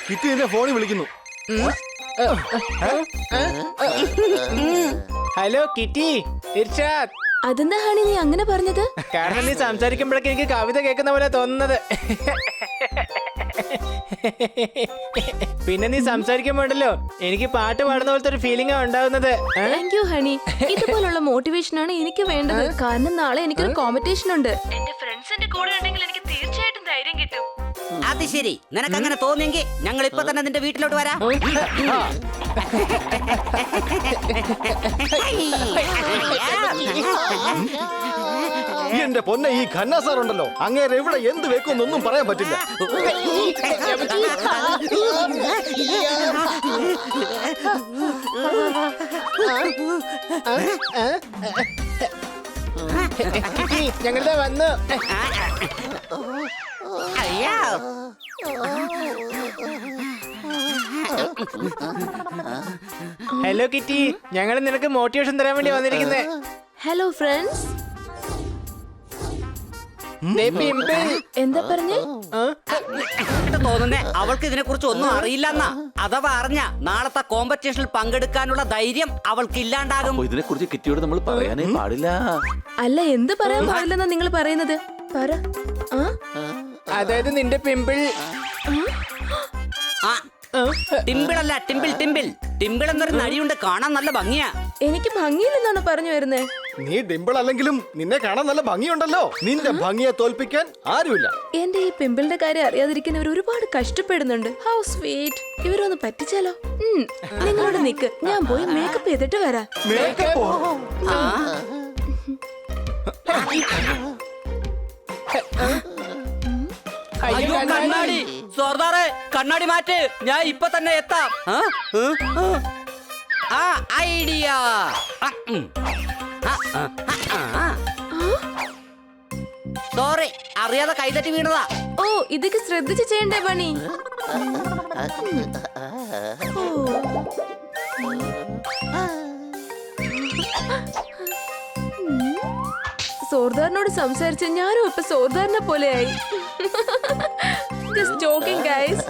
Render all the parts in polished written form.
Kitty എന്നെ ഫോണിൽ വിളിക്കുന്നു. Hello kitty, Irshad. അതെന്താ ഹണി നീ അങ്ങനെ പറഞ്ഞത്? കാരണം നീ സംസാരിക്കുമ്പോഴൊക്കെ എനിക്ക് കവിത കേൾക്കുന്ന പോലെ തോന്നുന്നത്. പിന്നെ നീ സംസാരിക്കുമ്പോണ്ടല്ലോ എനിക്ക് പാട്ട് പാടുന്ന പോലത്തെ ഒരു ഫീലിംഗാ ഉണ്ടാവുന്നത്. Thank you honey. ഇതുപോലുള്ള മോട്ടിവേഷൻ ആണ് എനിക്ക് വേണ്ടത്. കാരണം നാളെ എനിക്കൊരു കോമ്പറ്റീഷൻ ഉണ്ട്. എന്റെ ഫ്രണ്ട്സിന്റെ കൂടെ ഉണ്ടെങ്കിൽ എനിക്ക് തീർച്ചയായിട്ടും ധൈര്യം കിട്ടും. അത് ശരി, നിനക്ക് അങ്ങനെ തോന്നിയെങ്കിൽ ഞങ്ങൾ ഇപ്പൊ തന്നെ നിന്റെ വീട്ടിലോട്ട് വരാം. എന്റെ പൊന്നെ, ഈ ഖന്ന സാർ ഉണ്ടല്ലോ, അങ്ങേരെ എവിടെ എന്ത് വെക്കുമെന്നൊന്നും പറയാൻ പറ്റില്ല. ഞങ്ങളുടെ വന്നു. അയ്യോ, ഹലോ കിറ്റി, ഞങ്ങൾ നിനക്ക് മോട്ടിവേഷൻ തരാൻ വേണ്ടി വന്നിരിക്കുന്നേ. Hello friends. എന്താ പറഞ്ഞേ? തോന്നുന്നേ അവൾക്ക് ഇതിനെ കുറിച്ച് ഒന്നും അറിയില്ലെന്നാ. അഥവാ അറിഞ്ഞ നാളത്തെ കോമ്പറ്റീഷനിൽ പങ്കെടുക്കാനുള്ള ധൈര്യം അവൾക്ക് ഇല്ലാണ്ടാകും. ഇതിനെ കുറിച്ച് കിറ്റിയോട് നമ്മൾ പറയാനേ പാടില്ല. അല്ല, എന്ത് പറയാൻ പാടില്ലെന്നാ നിങ്ങൾ പറയുന്നത്? പറ. അതായത് നിന്റെ പിമ്പിൾ. ടിമ്പിൾ അല്ല, ടിമ്പിൾ ടിമ്പിൾ. ടിമ്പിൾ എന്നൊരു നടിയുണ്ട്, കാണാൻ നല്ല ഭംഗിയാ. എനിക്ക് ഭംഗിയില്ലെന്നാണ് പറഞ്ഞു വരുന്നത്. നീ ഡിമ്പിൾ അല്ലെങ്കിലും നിന്നെ കാണാൻ നല്ല ഭംഗിയുണ്ടല്ലോ. നിന്റെ ഭംഗിയെ തോൽപ്പിക്കാൻ ആരുമില്ല. എന്റെ ഈ പിമ്പിളിന്റെ കാര്യം അറിയാതിരിക്കുന്നവർ ഒരുപാട് കഷ്ടപ്പെടുന്നുണ്ട്. How sweet. ഇവരൊന്ന് പറ്റിച്ചാലോ? നിങ്ങളോട് നിക്ക്, ഞാൻ പോയി മേക്കപ്പ് ചെയ്തിട്ട് വരാം. അയ്യോ കണ്ണാടി, സോർദാറെ കണ്ണാടി മാറ്റ്, ഞാൻ ഇപ്പൊ തന്നെ എത്താം. ഐഡിയ. സോറി, അറിയാതെ കൈതട്ടി വീണതാ. ഓ, ഇതൊക്കെ ശ്രദ്ധിച്ച് ചെയ്യണ്ടേ പണി. സോർദാറിനോട് സംസാരിച്ച് ഞാനും ഇപ്പൊ സോർദാറിനെ പോലെയായി. Just joking, guys.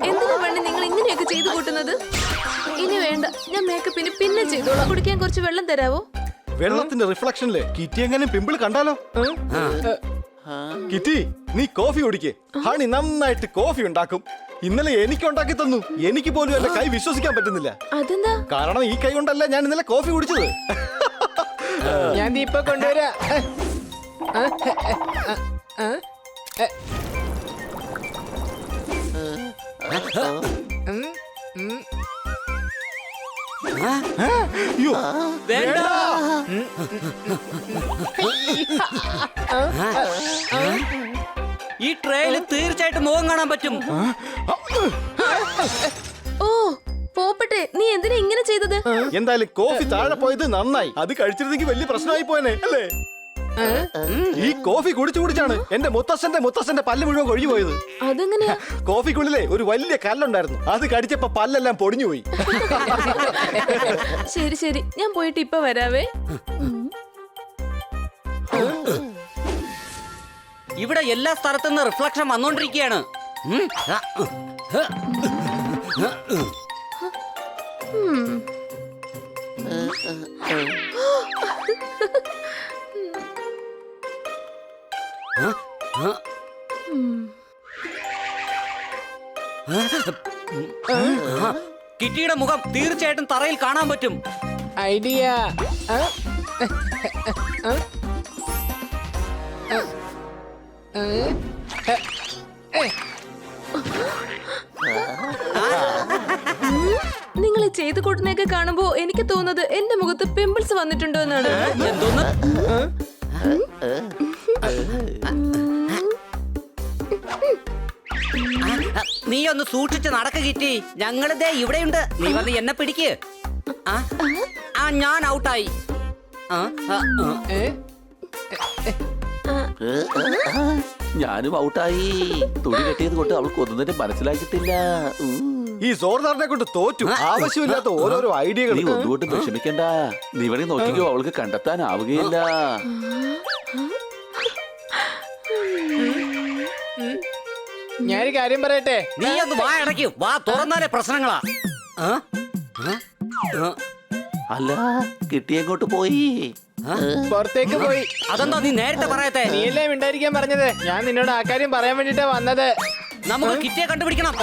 എന്തിനാ വേണ്ടി നിങ്ങൾ ഇങ്ങനെയൊക്കെ ചെയ്തു കൂട്ടുന്നത്? ഇനി വേണ്ട, ഞാൻ മേക്കപ്പിന് പിന്നെ ചെയ്തോളാം. കുടിക്കാൻ കുറച്ച് വെള്ളം തരാവോ? വെള്ളത്തിന്റെ റിഫ്ലക്ഷനില് കിറ്റി എങ്ങനെ പിമ്പിൾ കണ്ടാലോ? കിറ്റി, നീ കോഫി കുടിക്കേ. ഹണി നന്നായിട്ട് കോഫി ഉണ്ടാക്കും. ഇന്നലെ എനിക്ക് ഉണ്ടാക്കി തന്നു. എനിക്ക് പോലും എന്റെ കൈ വിശ്വസിക്കാൻ പറ്റുന്നില്ല. അതെന്താ? കാരണം ഈ കൈ കൊണ്ടല്ല ഞാൻ ഇന്നലെ കോഫി കുടിച്ചത്. ഞാൻ ഇപ്പൊ കൊണ്ടുവരാ. വേണ്ട, ഈ ട്രേയിൽ തീർച്ചയായിട്ടും മുഖം കാണാൻ പറ്റും. ഓ പോപ്പട്ടെ, നീ എന്തിനാ ഇങ്ങനെ ചെയ്തത്? എന്തായാലും കോഫി താഴെ പോയത് നന്നായി. അത് കഴിച്ചിരുന്നെങ്കിൽ വലിയ പ്രശ്നമായി പോയനെ അല്ലേ? ഈ കോഫി കുടിച്ചാണ് എന്റെ മുത്തശ്ശന്റെ പല്ല് മുഴുവൻ കൊഴിഞ്ഞു പോയത്. അതെങ്ങനെയാ? കോഫിക്കുള്ളിലെ ഒരു വലിയ കല്ലുണ്ടായിരുന്നു. അത് കടിച്ചപ്പോ പല്ലെല്ലാം പൊടിഞ്ഞു പോയി. ശരി ശരി, ഞാൻ പോയിട്ട് ഇപ്പൊ വരാവേ. ഇവിടെ എല്ലാ സ്ഥലത്തുനിന്ന് റിഫ്ലക്ഷൻ വന്നോണ്ടിരിക്കുകയാണ്. കിറ്റിയുടെ മുഖം തീർച്ചയായിട്ടും തറയിൽ കാണാൻ പറ്റും. ഐഡിയ. നിങ്ങൾ ചെയ്ത് കൂട്ടുന്നൊക്കെ കാണുമ്പോ എനിക്ക് തോന്നുന്നത് എന്റെ മുഖത്ത് പിമ്പിൾസ് വന്നിട്ടുണ്ടോ എന്നാണ്. എന്തോന്ന്? ഒന്ന് സൂക്ഷിച്ച് നടക്ക കിറ്റി. ഞങ്ങളിതേ ഇവിടെയുണ്ട്. നീ വന്ന് എന്നെ പിടിക്ക്. ആ ആ ഞാൻ ഔട്ടായി. ഞാനും ഔട്ടായി. തുണി കെട്ടിയത് കൊണ്ട് അവൾക്ക് ഒന്നിനും മനസ്സിലാക്കിയിട്ടില്ല. ഈ സോർദാറിനെ കൊണ്ട് തോറ്റു. ആവശ്യമില്ലാത്ത ഓരോരോ ഐഡിയകൾ. നീ ഒന്നുകൊണ്ടും വിഷമിക്കണ്ട. നീ വേണേ നോക്കിക്കോ, അവൾക്ക് കണ്ടെത്താനാവുകയില്ല. ഞാനൊരു കാര്യം പറയട്ടെ. നീ ഒന്ന് വാ അടയ്ക്കൂ. വാ തുറന്നാലേ പ്രശ്നങ്ങളാ. അല്ല, കിട്ടിയെങ്ങോട്ട് പോയി? പുറത്തേക്ക് പോയി. അതെന്താ നീ നേരത്തെ പറയത്തെ? നീയല്ലേ മിണ്ടായിരിക്കാൻ പറഞ്ഞത്. ഞാൻ നിന്നോട് ആ കാര്യം പറയാൻ വേണ്ടിട്ടാ വന്നത്. നമുക്ക് കിറ്റിയെ കണ്ടുപിടിക്കണം.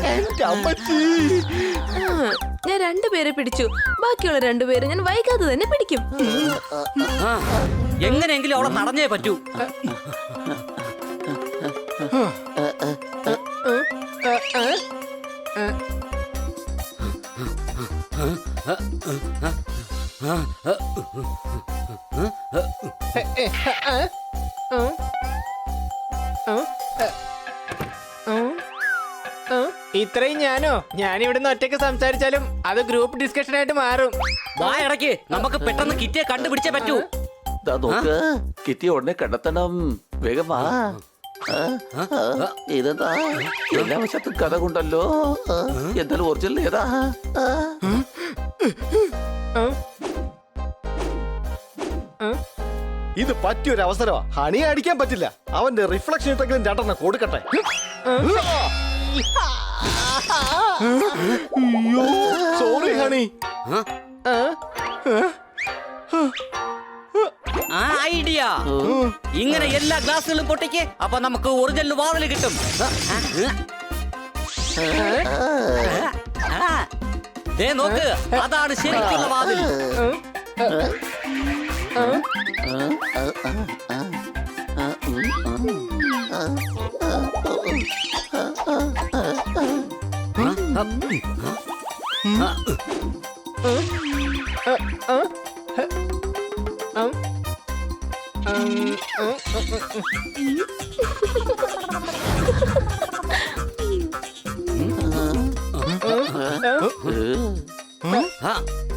എന്റെ അമ്മച്ചി. ഞാൻ രണ്ടുപേരെ പിടിച്ചു. ബാക്കിയുള്ള രണ്ടുപേരെ ഞാൻ വൈകാതെ തന്നെ പിടിക്കും. എങ്ങനെയെങ്കിലും അവളെ തടഞ്ഞേ പറ്റൂ. ഇത്രയും ഞാനോ? ഞാൻ ഇവിടുന്ന് ഒറ്റയ്ക്ക് സംസാരിച്ചാലും അത് ഗ്രൂപ്പ് ഡിസ്കഷൻ ആയിട്ട് മാറും. വാ ഇടയ്ക്ക്. നമുക്ക് പെട്ടെന്ന് കിറ്റിയെ കണ്ടുപിടിച്ചേ പറ്റൂ. ദാ നോക്ക്, കിറ്റിയെ ഉടനെ കണ്ടെത്തണം. വേഗം വാ. ഇതെന്താ എല്ലാ വശത്തും കഥ കൊണ്ടല്ലോ. എന്തായാലും ഒറിജിനൽ ഏതാ? ഇത് പറ്റിയൊരു അവസരമാ. ഹണിയെ അടിക്കാൻ പറ്റില്ല. അവന്റെ റിഫ്ലക്ഷൻ ഇട്ടെങ്കിലും രണ്ടെണ്ണം കൊടുക്കട്ടെ. Sorry honey. ആ ഐഡിയ. ഇങ്ങനെ എല്ലാ ഗ്ലാസുകളും പൊട്ടിക്ക്. അപ്പൊ നമുക്ക് ഒറിജിനൽ വാതിൽ കിട്ടും. ദേ നോക്ക്, അതാണ് ശരിക്കുള്ള വാതിൽ.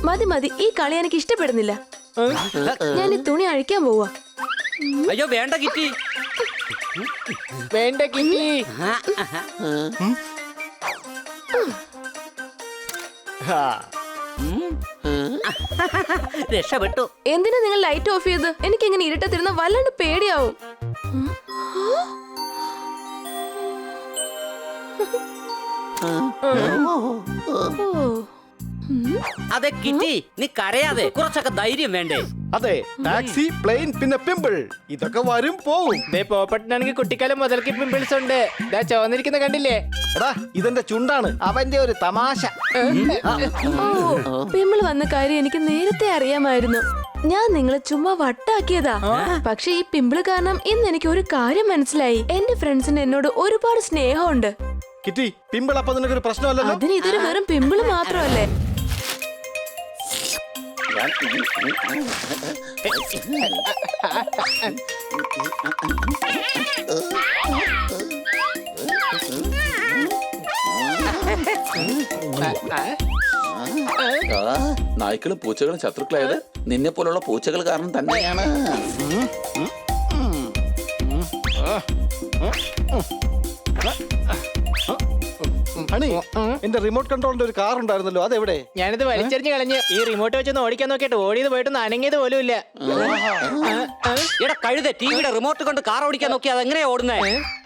മതി മതി, ഈ കളി എനിക്ക് ഇഷ്ടപ്പെടുന്നില്ല. ഞാൻ ഈ തുണി അഴിക്കാൻ പോവാ. അയ്യോ വേണ്ട കിറ്റി. വേണ്ട കിറ്റി. രക്ഷപ്പെട്ടു. എന്തിനാ നിങ്ങൾ ലൈറ്റ് ഓഫ് ചെയ്ത്? എനിക്ക് ഇങ്ങനെ ഇരുട്ടത്തിരുന്ന വല്ലാണ്ട് പേടിയാവും. അതെ കിറ്റി, നീ കരയാതെ. കുറച്ചൊക്കെ ധൈര്യം വേണ്ടേ? അതെ, ടാക്സി, പ്ലെയിൻ, പിന്നെ പിമ്പിൾ, ഇതൊക്കെ വരും പോവും. പോപ്പട്ടിനാണെങ്കിൽ കുട്ടിക്കാലം മുതൽക്ക് പിമ്പിൾസ് ഉണ്ട്. ഇതാ ചോന്നിരിക്കുന്ന കണ്ടില്ലേ? എടാ, ഇതെന്റെ ചുണ്ടാണ്. അവന്റെ ഒരു തമാശ. പിമ്പിൾ വന്ന കാര്യം എനിക്ക് നേരത്തെ അറിയാമായിരുന്നു. ഞാൻ നിങ്ങളെ ചുമ്മാ വട്ടാക്കിയതാ. പക്ഷെ ഈ പിമ്പിള് കാരണം ഇന്ന് എനിക്ക് ഒരു കാര്യം മനസ്സിലായി. എന്റെ ഫ്രണ്ട്സിന് എന്നോട് ഒരുപാട് സ്നേഹമുണ്ട്. കിറ്റി, പിമ്പിൾ അപ്പൊ നിനക്കൊരു പ്രശ്നമല്ലല്ലോ. അതിന് ഇതൊരു വെറും പിമ്പിള് മാത്രമല്ലേ? നായ്ക്കളും പൂച്ചകളും ശത്രുക്കളായത് നിന്നെ പോലുള്ള പൂച്ചകൾ കാരണം തന്നെയാണ്. ഹണി, എന്റെ റിമോട്ട് കൺട്രോളിന്റെ ഒരു കാർ ഉണ്ടായിരുന്നല്ലോ, അതെവിടെ? ഞാനിത് വലിച്ചെറിഞ്ഞ് കളഞ്ഞ്. ഈ റിമോട്ട് വെച്ചൊന്ന് ഓടിക്കാൻ നോക്കിയിട്ട് ഓടിയത് പോയിട്ട് അനങ്ങിയത് പോലും ഇല്ല. എടാ കഴുത, ടിവിയുടെ റിമോട്ട് കൊണ്ട് കാർ ഓടിക്കാൻ നോക്കി അതെങ്ങനെയാ ഓടുന്നേ?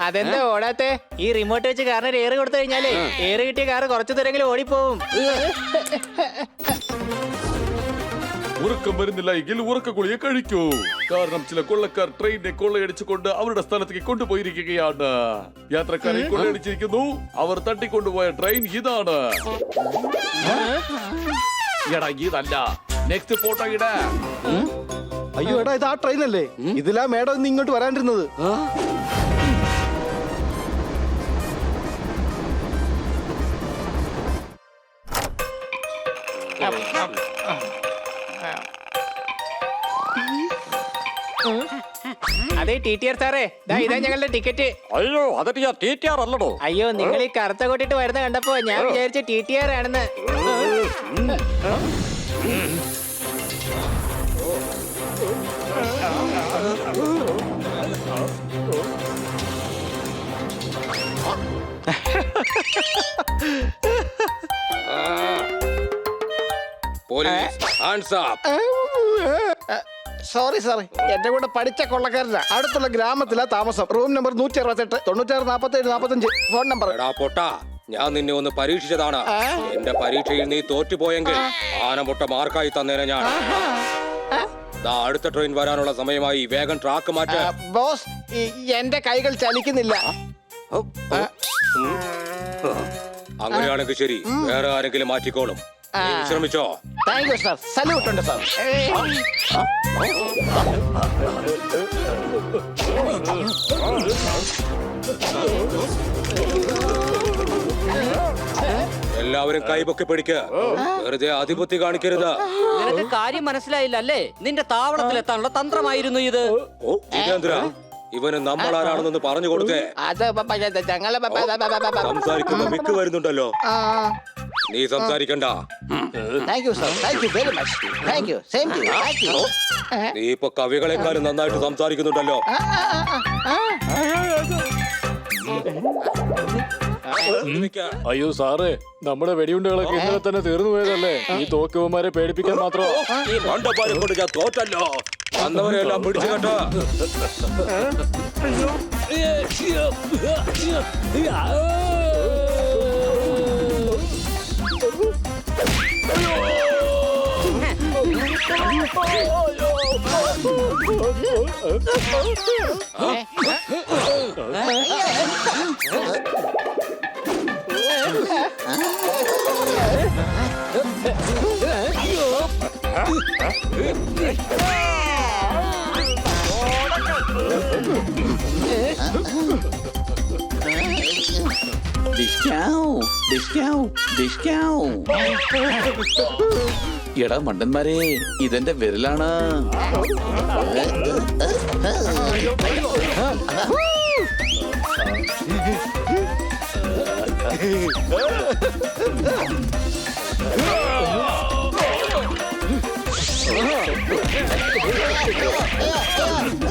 അതെന്താ ഓടാത്തെ? ഈ റിമോട്ട് വെച്ച് കാറിന് എയർ കൊടുത്തു കഴിഞ്ഞാലേ എയർ കിട്ടിയ കാർ കുറച്ചു ദൂരെങ്കിലും ഓടിപ്പോവും. ഉറക്കം വരുന്നില്ല എങ്കിൽ ഉറക്ക ഗുളിക കഴിക്കൂ. കാരണം ചില കൊള്ളക്കാർ ട്രെയിനിനെ കൊള്ളയടിച്ചുകൊണ്ട് അവരുടെ സ്ഥലത്തേക്ക് കൊണ്ടുപോയിരിക്കുകയാണ്. യാത്രക്കാരെ കൊള്ളയടിച്ചിരിക്കുന്നു. അവർ തട്ടിക്കൊണ്ടുപോയ ട്രെയിൻ ഇതാണ്. എടാ ഇതല്ല, നെക്സ്റ്റ് ഫോട്ടോ ഇട. അയ്യോ എടാ ഇത് ആ ട്രെയിൻ അല്ലേ? ഇതിലാ മേഡം ഇന്ന് ഇങ്ങോട്ട് വരാണ്ടിരുന്നത്. അതെ TTR സാറേ, ദാ ഇതാ ഞങ്ങളുടെ ടിക്കറ്റ്. അയ്യോ അതൊക്കെ ഞാൻ TTR അല്ലടോ. അയ്യോ നിങ്ങൾ ഈ കറുത്ത കൊട്ടിട്ട് വരുന്ന കണ്ടപ്പോ ഞാൻ വിചാരിച്ച TTR ആണെന്ന്. സോറി സാറേ, എന്റെ കൂടെ പഠിച്ച കൊള്ളക്കാരനാ. അടുത്തുള്ള ഗ്രാമത്തിലാ താമസം. Room number 168 96 47 45. Phone number. എടാ പൊട്ടാ, ഞാൻ നിന്നെ ഒന്ന് പരീക്ഷിച്ചതാണ്. എന്റെ പരീക്ഷയിൽ നീ തോറ്റുപോയെങ്കിൽ ആനമുട്ട മാർക്കായി തന്നേനെ ഞാൻ. ദാ അടുത്ത ട്രെയിൻ വരാനുള്ള സമയമായി. വേഗം ട്രാക്ക് മാറ്റ. ബോസ്, എന്റെ കൈകൾ ചലിക്കുന്നില്ല. അങ്ങനെയാണെങ്കിൽ ശരി, വേറെ ആരെങ്കിലും മാറ്റിക്കോളും. നീ വിശ്രമിച്ചോ. Thank you sir. സല്യൂട്ട് ഉണ്ട് സാർ. എല്ലാവരും കൈപൊക്കി പിടിക്ക്. വെറുതെ ആധിപത്യം കാണിക്കരുത്. നിനക്ക് കാര്യം മനസ്സിലായില്ല അല്ലേ? നിന്റെ താവളത്തിലെത്താനുള്ള തന്ത്രമായിരുന്നു ഇത്. ജിതേന്ദ്ര, ഇവന് നമ്മൾ ആരാണെന്നൊന്ന് പറഞ്ഞു കൊടുക്കേ. സംസാരിക്കുമ്പോ മിക്ക് വരുന്നുണ്ടല്ലോ. നീ സംസാരിക്കണ്ട. Thank you sir. Thank you very much. Thank you. Same to you. Thank you. നീ ഇപ്പൊ കവികളെക്കാളും നന്നായിട്ട് സംസാരിക്കുന്നുണ്ടല്ലോ. അയ്യോ സാറേ, നമ്മുടെ വെടിയുണ്ടകളൊക്കെ ഇന്നലെ തന്നെ തീർന്നു പോയതല്ലേ? ഈ തോക്കുവന്മാരെ പേടിപ്പിക്കാൻ മാത്രം. ഈ മണ്ടപ്പാരെ കൊണ്ട് ഞാൻ തോറ്റല്ലോ. അന്നവരെല്ലാം പിടിച്ചു കേട്ടോ. എടാ മണ്ടന്മാരെ, ഇതെന്റെ വിരലാണ്.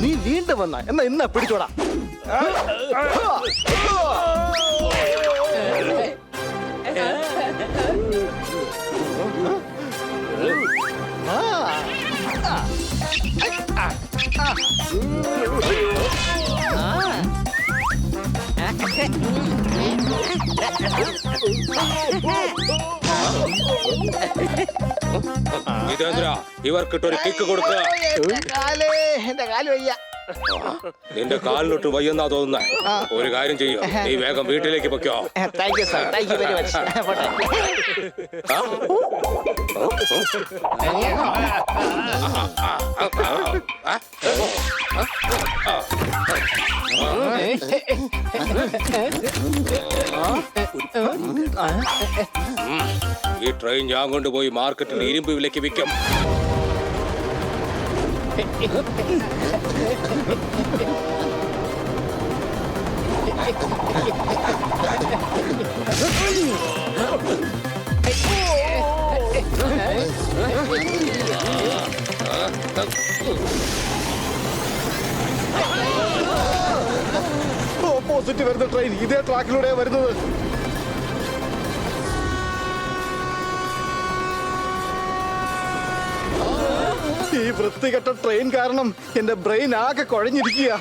നീ വീണ്ടും വന്ന എന്നാ ഇന്ന പിടിച്ചോടാ. ജിതേന്ദ്ര, ഇവർക്കിട്ടൊരു കിക്ക് കൊടുക്കുക. എന്റെ കാല് വയ്യ. നിന്റെ കാലിലോട്ട് വയ്യെന്നാ തോന്നുന്നേ. ഒരു കാര്യം ചെയ്യൂ, നീ വേഗം വീട്ടിലേക്ക് പൊയ്ക്കോ. Thank you sir. Thank you very much. ഈ ട്രെയിൻ ഞാൻ കൊണ്ടുപോയി മാർക്കറ്റിൽ ഇരുമ്പ് വിലയ്ക്ക് വിൽക്കും. ഓപ്പോസിറ്റ് വരുന്ന ട്രെയിൻ ഇതേ ട്രാക്കിലൂടെ വരുന്നത്. ഈ വൃത്തികെട്ട ട്രെയിൻ കാരണം എന്റെ ബ്രെയിൻ ആകെ കുഴഞ്ഞിരിക്കുക.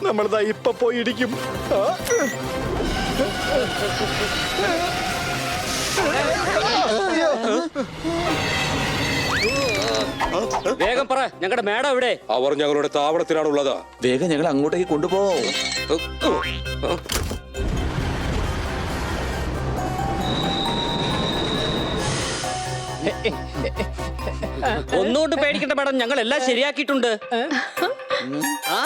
നമ്മളിതാ ഇപ്പൊ പോയി ഇടിക്കും. അയ്യോ. വേഗം പറ, ഞങ്ങളുടെ മേഡം എവിടെ? അവർ ഞങ്ങളുടെ താവളത്തിലാണുള്ളത്. വേഗം ഞങ്ങൾ അങ്ങോട്ടേക്ക് കൊണ്ടുപോ. ഒന്നുകൊണ്ട് പേടിക്കണ്ട മേഡം, ഞങ്ങൾ എല്ലാം ശരിയാക്കിയിട്ടുണ്ട്. ആ.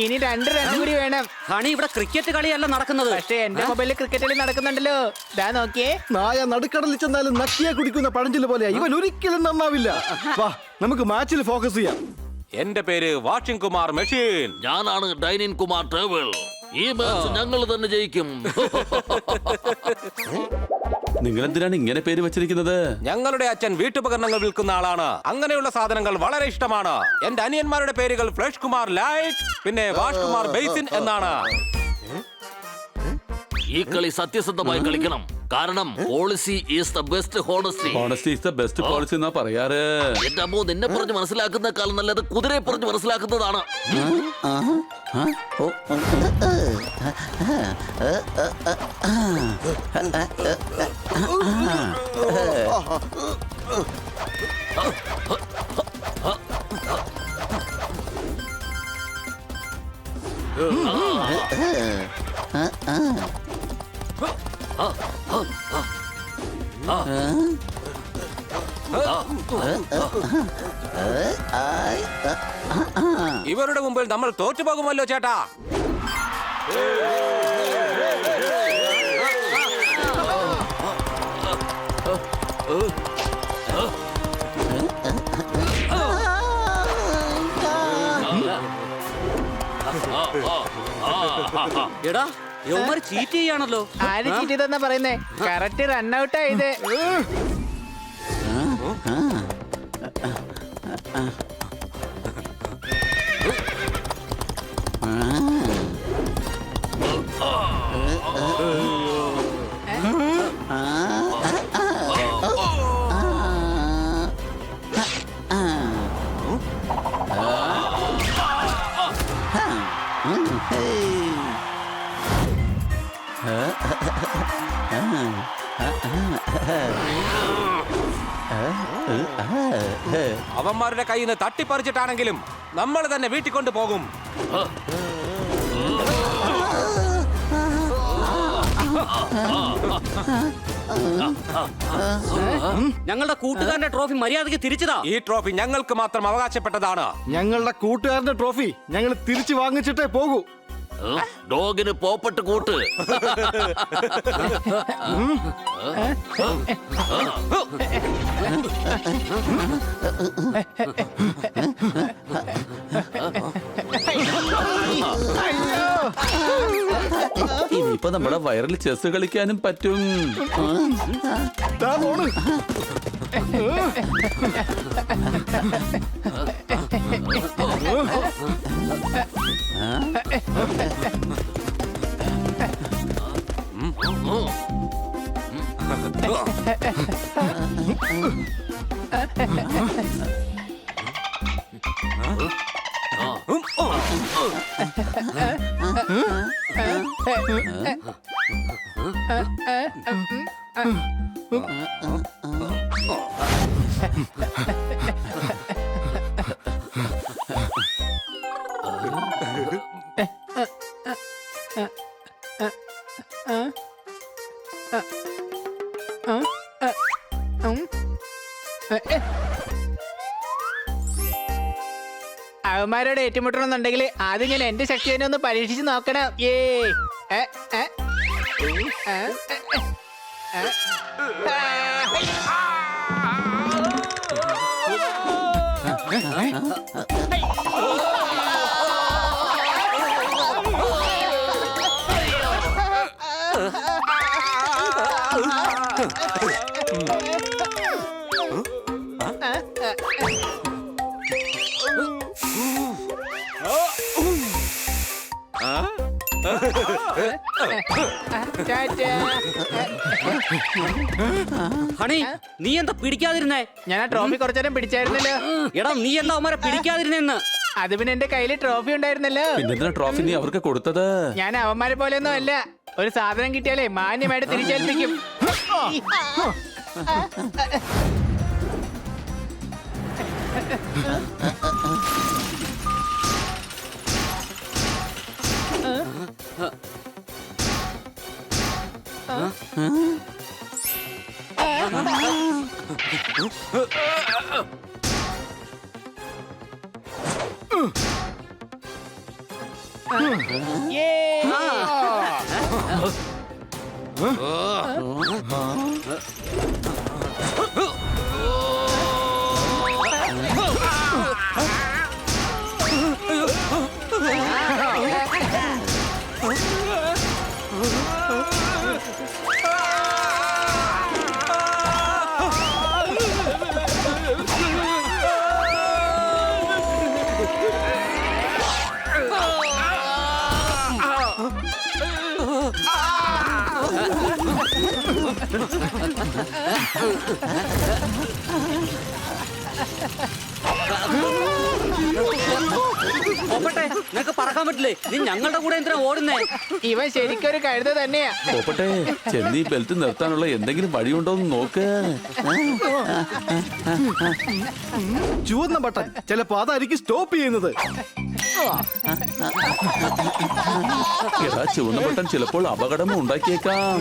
ഇനി രണ്ട് റൺ കൂടി വേണം. ഹണി, ഇവിടെ ക്രിക്കറ്റ് കളിയല്ല നടക്കുന്നത്. പക്ഷെ എന്റെ മൊബൈലിൽ ക്രിക്കറ്റ് കളി നടക്കുന്നുണ്ടല്ലോ. ദാ നോക്കിയേ. നായ നടുക്കടലിൽ ചെന്നാലും നക്കിയെ കുടിക്കുന്ന പഴഞ്ചൊല്ല് പോലെയാ. ഇവൻ ഒരിക്കലും നന്നാവില്ല. വാ, നമുക്ക് മാച്ചിൽ ഫോക്കസ് ചെയ്യാം. എന്റെ പേര് വാഷിംഗ് കുമാർ മെഷീൻ. ഞാനാണ് ഡൈനിൻ കുമാർ ടേബിൾ. ഈ മാച്ച് ഞങ്ങൾ തന്നെ ജയിക്കും. നിങ്ങൾ എന്തിനാണ് ഇങ്ങനെ പേര് വെച്ചിരിക്കുന്നത്? ഞങ്ങളുടെ അച്ഛൻ വീട്ടുപകരണങ്ങൾ വിൽക്കുന്ന ആളാണ്. അങ്ങനെയുള്ള സാധനങ്ങൾ വളരെ ഇഷ്ടമാണ്. എന്റെ അനിയന്മാരുടെ പേരുകൾ ഫ്ലഷ് കുമാർ ലൈറ്റ്, പിന്നെ വാഷ് കുമാർ ബേസിൻ എന്നാണ്. ഈ കളി സത്യസന്ധമായി കളിക്കണം. കാരണം policy is the best honesty. Honesty is the best policy എന്നാ പറയാറ്. എന്റെ അമ്മോ, നിന്നെ പറഞ്ഞ് മനസ്സിലാക്കുന്നേക്കാൾ നല്ലത് കുതിരയെ പറഞ്ഞ് മനസ്സിലാക്കുന്നതാണ്. ഇവരുടെ മുമ്പിൽ നമ്മൾ തോറ്റുപോകുമല്ലോ ചേട്ടാ. എടാ, യവന്മാര് ചീറ്റ് ചെയ്യാണല്ലോ. ആര് ചീറ്റ് ചെയ്തെന്നാ പറയുന്നേ? കറക്റ്റ് റൺഔട്ടാ ഇത്. അവന്മാരുടെ കയ്യിൽ നിന്ന് തട്ടിപ്പറിച്ചിട്ടാണെങ്കിലും നമ്മൾ തന്നെ വീട്ടിൽ കൊണ്ടുപോകും. ഞങ്ങളുടെ കൂട്ടുകാരന്റെ ട്രോഫി മര്യാദയ്ക്ക് തിരിച്ചതാ. ഈ ട്രോഫി ഞങ്ങൾക്ക് മാത്രം അവകാശപ്പെട്ടതാണ്. ഞങ്ങളുടെ കൂട്ടുകാരന്റെ ട്രോഫി ഞങ്ങൾ തിരിച്ചു വാങ്ങിച്ചിട്ടേ പോകൂ. ഡോഗിന് പോപ്പട്ട് കൂട്ട്. ഇനിയിപ്പോ നമ്മുടെ വയറിൽ ചെസ് കളിക്കാനും പറ്റും. ദാ പോണ്. അവന്മാരോട് ഏറ്റുമുട്ടണമെന്നുണ്ടെങ്കിൽ ആദ്യം ഞാൻ എന്റെ ശക്തി തന്നെ ഒന്ന് പരീക്ഷിച്ച് നോക്കണം. ടാറ്റാ. ഹണി നീ എന്താ പിടിക്കാതിരുന്നേ? ഞാൻ ആ ട്രോഫി കുറച്ചേരം പിടിച്ചായിരുന്നല്ലോ. എടാ നീ എന്താ അവന്മാരെ പിടിക്കാതിരുന്നെന്ന്? അത് പിന്നെ എന്റെ കയ്യിൽ ട്രോഫി ഉണ്ടായിരുന്നല്ലോ. പിന്നെന്തിനാ ട്രോഫി നീ അവർക്ക് കൊടുത്തത്? ഞാൻ അവന്മാരെ പോലെയൊന്നും അല്ല. ഒരു സാധനം കിട്ടിയാലേ മാന്യമായിട്ട് തിരിച്ചേൽപ്പിക്കും. പോപ്പട്ടെ നിനക്ക് പറക്കാൻ പറ്റില്ലേ? നീ ഞങ്ങളുടെ കൂടെ എന്തിനാ ഓടുന്നേ? ഇവൻ ശരിക്കും ഒരു കഴുത തന്നെയാ. പോപ്പട്ടെ, ചെന്നീ ബെൽറ്റ് നിർത്താനുള്ള എന്തെങ്കിലും വഴിയുണ്ടോ എന്ന് നോക്ക്. ചുവന്ന ബട്ടൺ ചിലപ്പോ അതായിരിക്കും സ്റ്റോപ്പ് ചെയ്യുന്നത്. എടാ, ചുവന്ന ബട്ടൺ ചിലപ്പോൾ അപകടം ഉണ്ടാക്കിയേക്കാം.